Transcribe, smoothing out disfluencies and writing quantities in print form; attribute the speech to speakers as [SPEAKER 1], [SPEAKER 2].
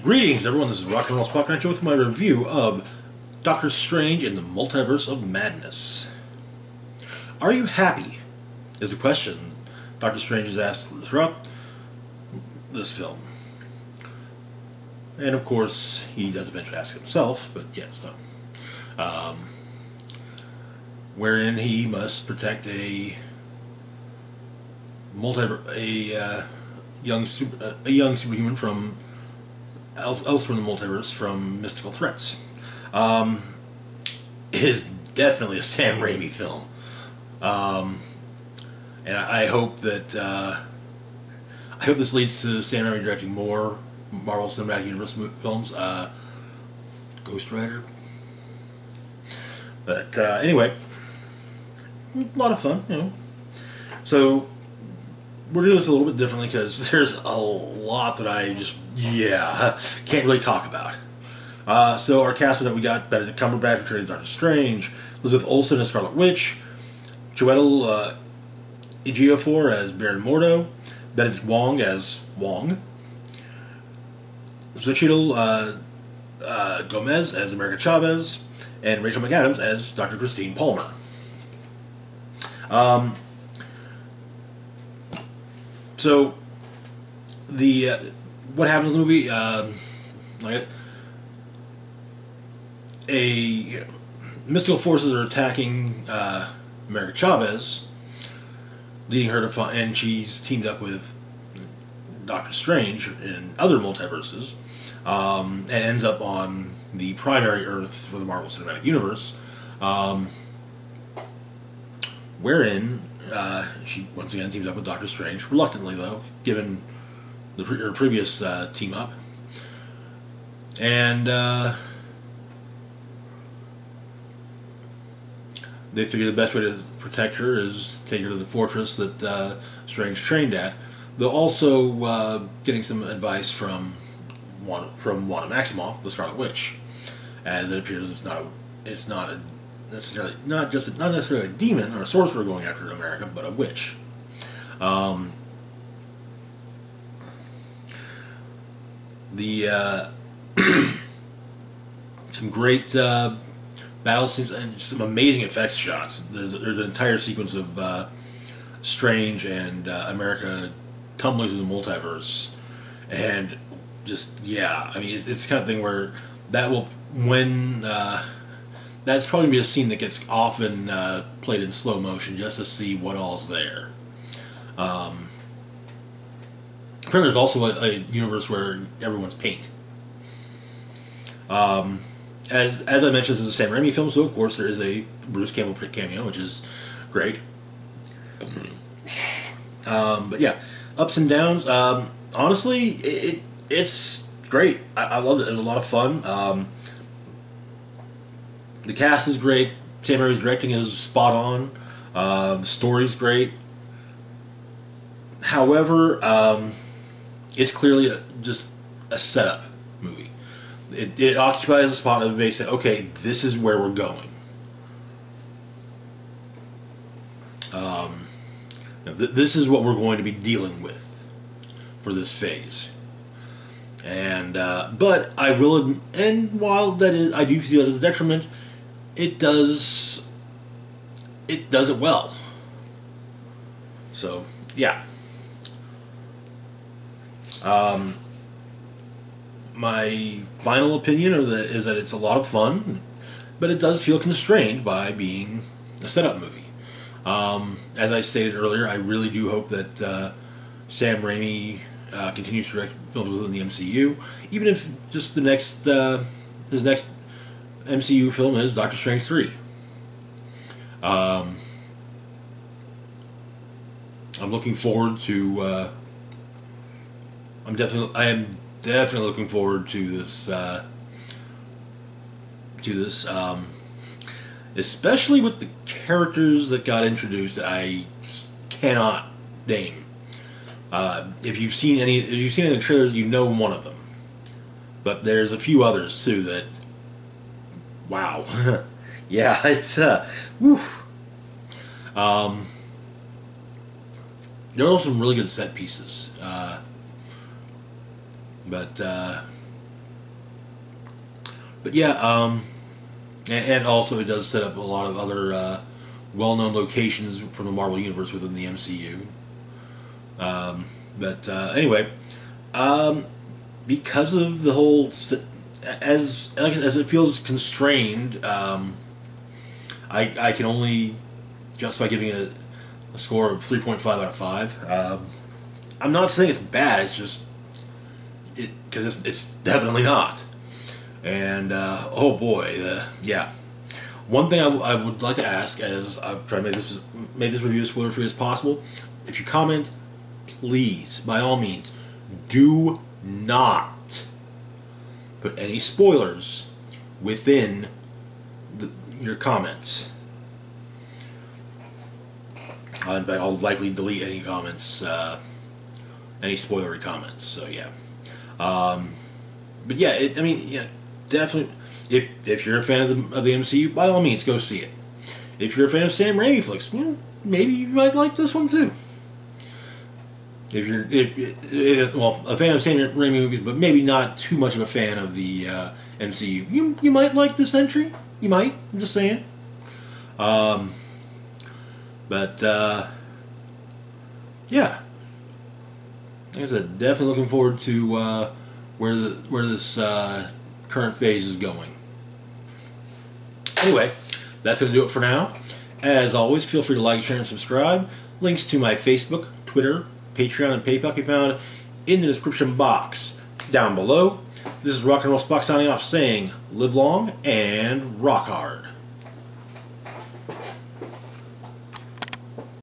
[SPEAKER 1] Greetings, everyone. This is Rock and Roll Spotlight Show with my review of Doctor Strange in the Multiverse of Madness. Are you happy? Is the question Doctor Strange is asked throughout this film. And of course, he does eventually ask himself, but yes. Wherein he must protect a young superhuman from elsewhere in the multiverse from mystical threats. It is definitely a Sam Raimi film, and I hope that this leads to Sam Raimi directing more Marvel Cinematic Universe films. Ghost Rider, but anyway, a lot of fun, you know. So we're doing this a little bit differently because there's a lot that I just, can't really talk about. So our cast that we got: Benedict Cumberbatch portraying Doctor Strange, Elizabeth Olsen as Scarlet Witch, Chiwetel Ejiofor as Baron Mordo, Benedict Wong as Wong, Xochitl Gomez as America Chavez, and Rachel McAdams as Dr. Christine Palmer. So the what happens in the movie? Mystical forces are attacking America Chavez, leading her to find, and she's teamed up with Doctor Strange in other multiverses, and ends up on the primary Earth for the Marvel Cinematic Universe, wherein she once again teams up with Doctor Strange, reluctantly though, given her previous team up, and they figure the best way to protect her is take her to the fortress that Strange trained at, though also getting some advice from Wanda Maximoff, the Scarlet Witch, as it appears it's not necessarily a demon or a sorcerer going after America, but a witch. Some great battle scenes and some amazing effects shots. There's an entire sequence of Strange and America tumbling through the multiverse, and just I mean it's the kind of thing where that's probably going to be a scene that gets often played in slow motion just to see what all's there. Apparently there's also a universe where everyone's paint. As I mentioned, this is a Sam Raimi film, so of course there is a Bruce Campbell cameo, which is great. But yeah, ups and downs. Honestly, it's great. I loved it. It was a lot of fun. The cast is great. Sam Raimi's directing is spot on. The story's great. However, it's clearly just a setup movie. It occupies a spot of basically, okay, this is where we're going. This is what we're going to be dealing with for this phase. And but I will, and while that is, I do feel it as a detriment, it does it well. So yeah. My final opinion is that it's a lot of fun, but it does feel constrained by being a setup movie. As I stated earlier, I really do hope that Sam Raimi continues to direct films within the MCU, even if just his next MCU film is Doctor Strange 3. I'm looking forward to. I am definitely looking forward to this. Especially with the characters that got introduced that I cannot name. If you've seen any of the trailers, you know one of them. But there's a few others too that. Wow. Yeah, it's whew. There are some really good set pieces. But But yeah, and also it does set up a lot of other well-known locations from the Marvel Universe within the MCU. But anyway, because of the whole, as it feels constrained, I can only justify giving it a score of 3.5 out of 5. I'm not saying it's bad. It's just because it's definitely not. And oh boy, yeah. One thing I would like to ask, as I've tried to make this review as spoiler-free as possible, if you comment, please, by all means, do not put any spoilers within your comments. In fact, I'll likely delete any comments, any spoilery comments. So yeah, but yeah, I mean, yeah, definitely. If you're a fan of the MCU, by all means, go see it. If you're a fan of Sam Raimi flicks, maybe you might like this one too. If you're a fan of Sam Raimi movies, but maybe not too much of a fan of the MCU, you might like this entry. You might. I'm just saying. But yeah, like I said, definitely looking forward to where this current phase is going. Anyway, that's going to do it for now. As always, feel free to like, share, and subscribe. Links to my Facebook, Twitter, Patreon, and PayPal can be found in the description box down below. This is Rock and Roll Spock signing off, saying live long and rock hard.